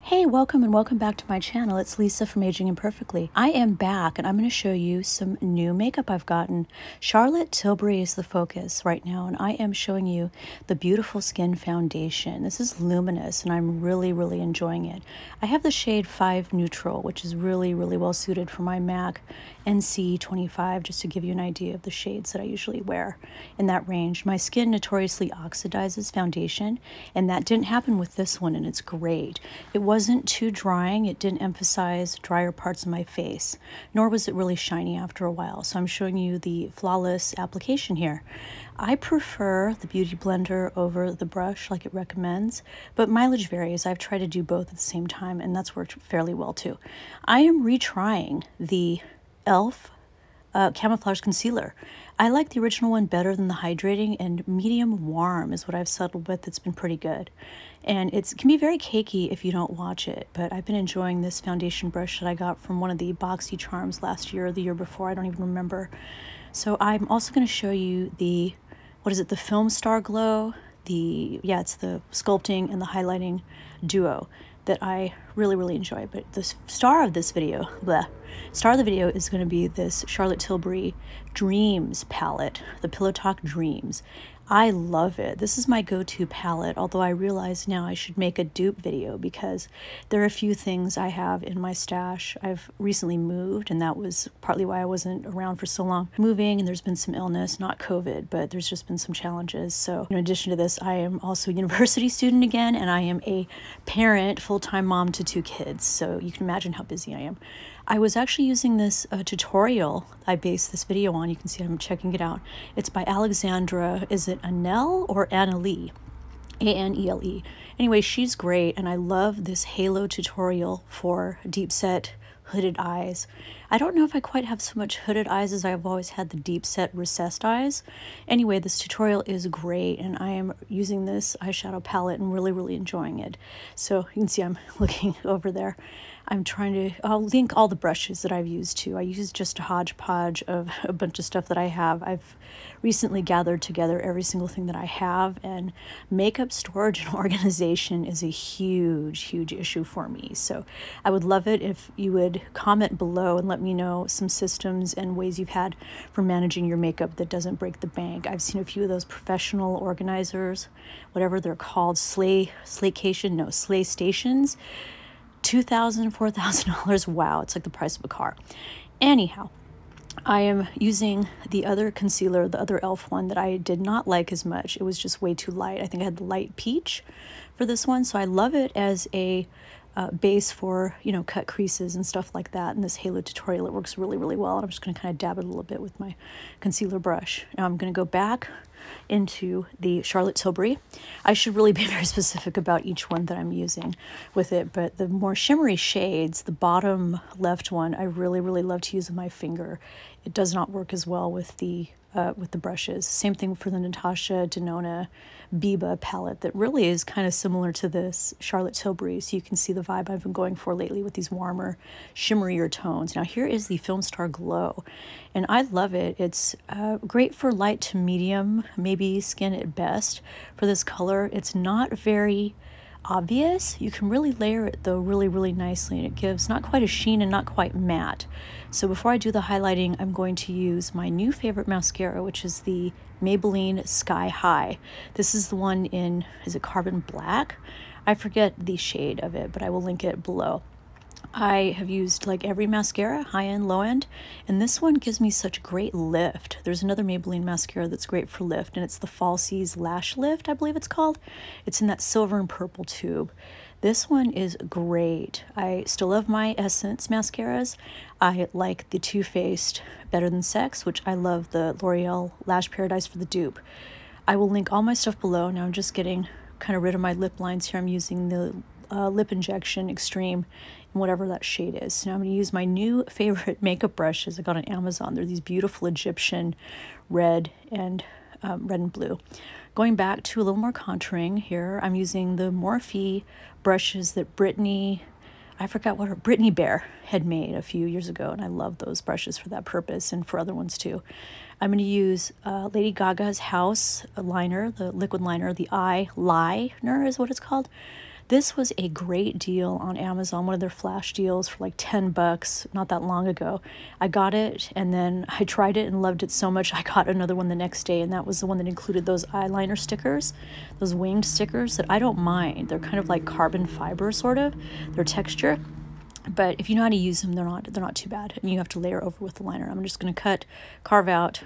Hey, welcome and welcome back to my channel. It's Lisa from Aging Imperfectly. I am back and I'm going to show you some new makeup I've gotten. Charlotte Tilbury is the focus right now, and I am showing you the Beautiful Skin Foundation. This is luminous and I'm really enjoying it. I have the shade 5 Neutral, which is really well suited for my MAC NC25, just to give you an idea of the shades that I usually wear in that range. My skin notoriously oxidizes foundation, and that didn't happen with this one, and it's great. It wasn't too drying. It didn't emphasize drier parts of my face, nor was it really shiny after a while. So I'm showing you the flawless application here. I prefer the Beauty Blender over the brush like it recommends, but mileage varies. I've tried to do both at the same time, and that's worked fairly well too. I am retrying the e.l.f. Camouflage Concealer. I like the original one better than the hydrating, and medium warm is what I've settled with. It's been pretty good. And it can be very cakey if you don't watch it, but I've been enjoying this foundation brush that I got from one of the Boxy Charms last year or the year before. I don't even remember. So I'm also going to show you the, what is it, the Filmstar Glow? It's the sculpting and the highlighting duo that I really enjoy. But the star of this video, star of the video is going to be this Charlotte Tilbury Dreams palette, the Pillow Talk Dreams. I love it. This is my go-to palette, although I realize now I should make a dupe video because there are a few things I have in my stash. I've recently moved, and that was partly why I wasn't around for so long. Moving, and there's been some illness, not COVID, but there's just been some challenges. So in addition to this, I am also a university student again, and I am a parent, full-time mom to 2 kids. So you can imagine how busy I am. I was actually using this tutorial I based this video on. You can see I'm checking it out. It's by Alexandra, is it Anel or Annelie? A-N-E-L-E. Anyway, she's great, and I love this halo tutorial for deep set hooded eyes. I don't know if I quite have so much hooded eyes as I've always had the deep set recessed eyes. Anyway, this tutorial is great, and I am using this eyeshadow palette and really enjoying it. So you can see I'm looking over there. I'm trying to, I'll link all the brushes that I've used too. I use just a hodgepodge of a bunch of stuff that I have. I've recently gathered together every single thing that I have, and makeup storage and organization is a huge issue for me. So I would love it if you would comment below and let me know some systems and ways you've had for managing your makeup that doesn't break the bank. I've seen a few of those professional organizers, whatever they're called, Slay Stations. $2,000, $4,000. Wow, it's like the price of a car. Anyhow, I am using the other concealer, the other e.l.f. one that I did not like as much. It was just way too light. I think I had the light peach for this one, so I love it as a base for, you know, cut creases and stuff like that. In this halo tutorial, it works really well. And I'm just going to kind of dab it a little bit with my concealer brush. Now I'm going to go back into the Charlotte Tilbury. I should really be very specific about each one that I'm using with it, but the more shimmery shades, the bottom left one, I really love to use with my finger. It does not work as well with the brushes. Same thing for the Natasha Denona Biba palette that really is kind of similar to this Charlotte Tilbury, so you can see the vibe I've been going for lately with these warmer, shimmerier tones. Now here is the Filmstar Glow, and I love it. It's great for light to medium, maybe skin at best for this color. It's not very obvious. You can really layer it though really nicely, and it gives not quite a sheen and not quite matte. So before I do the highlighting, I'm going to use my new favorite mascara, which is the Maybelline Sky High. This is the one in, is it Carbon Black? I forget the shade of it, but I will link it below. I have used like every mascara, high-end, low-end, and this one gives me such great lift. There's another Maybelline mascara that's great for lift, and it's the Falsies Lash Lift, I believe it's called. It's in that silver and purple tube. This one is great. I still love my Essence mascaras. I like the Too Faced Better Than Sex, which I love the L'Oreal Lash Paradise for the dupe. I will link all my stuff below. Now I'm just getting kind of rid of my lip lines here. I'm using the Lip Injection Extreme in whatever that shade is. So now I'm going to use my new favorite makeup brushes I got on Amazon. They're these beautiful Egyptian red and blue. Going back to a little more contouring here, I'm using the Morphe brushes that Brittany Bear had made a few years ago, and I love those brushes for that purpose and for other ones too. I'm going to use Lady Gaga's House liner, the liquid liner, the eye liner is what it's called. This was a great deal on Amazon, one of their flash deals for like $10 not that long ago. I got it and then I tried it and loved it so much I got another one the next day, and that was the one that included those eyeliner stickers, those winged stickers that I don't mind. They're kind of like carbon fiber sort of, their texture. But if you know how to use them, they're not too bad. And you have to layer over with the liner. I'm just going to carve out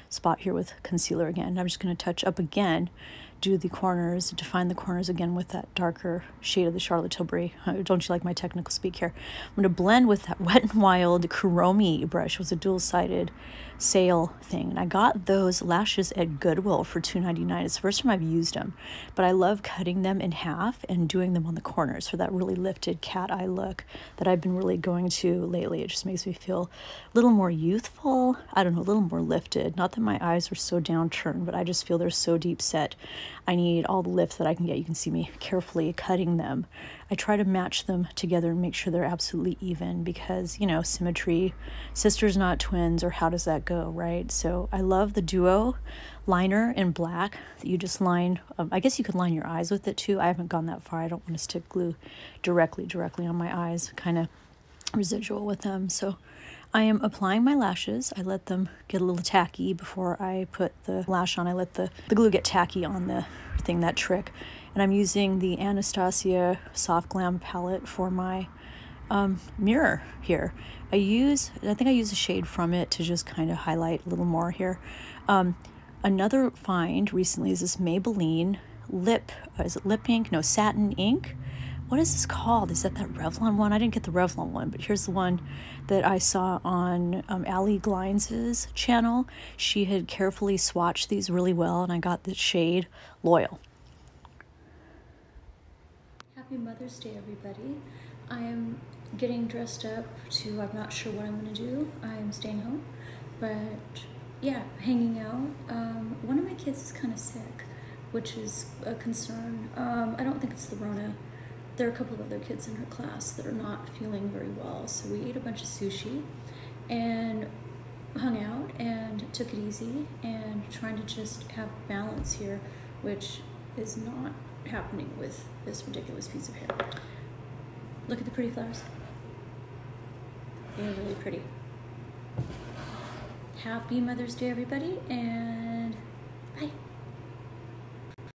spot here with concealer again. I'm just going to touch up again, do the corners, define the corners again with that darker shade of the Charlotte Tilbury. Don't you like my technical speak here? I'm going to blend with that Wet n Wild Kuromi brush. It was a dual-sided sale thing, and I got those lashes at Goodwill for $2.99. It's the first time I've used them, but I love cutting them in half and doing them on the corners for that really lifted cat eye look that I've been really going to lately. It just makes me feel a little more youthful, I don't know, a little more lifted. Not that my eyes are so downturned, but I just feel they're so deep set. I need all the lift that I can get. You can see me carefully cutting them. I try to match them together and make sure they're absolutely even because, you know, symmetry, sisters not twins, or how does that go, right? So I love the duo liner in black that you just line. I guess you could line your eyes with it too. I haven't gone that far. I don't want to stick glue directly on my eyes, kind of residual with them. So I am applying my lashes. I let them get a little tacky before I put the lash on. I let the glue get tacky on the thing, that trick. And I'm using the Anastasia Soft Glam palette for my mirror here. I think I use a shade from it to just kind of highlight a little more here. Another find recently is this Maybelline is it lip ink? No, satin ink. What is this called? Is that Revlon one? I didn't get the Revlon one, but here's the one that I saw on Allie Glines' channel. She had carefully swatched these really well, and I got the shade Loyal. Happy Mother's Day, everybody. I am getting dressed up I'm not sure what I'm going to do. I'm staying home, but yeah, hanging out. One of my kids is kind of sick, which is a concern. I don't think it's the Rona. There are a couple of other kids in her class that are not feeling very well, so we ate a bunch of sushi and hung out and took it easy and trying to just have balance here, which is not happening with this ridiculous piece of hair. Look at the pretty flowers. They're really pretty. Happy Mother's Day, everybody, and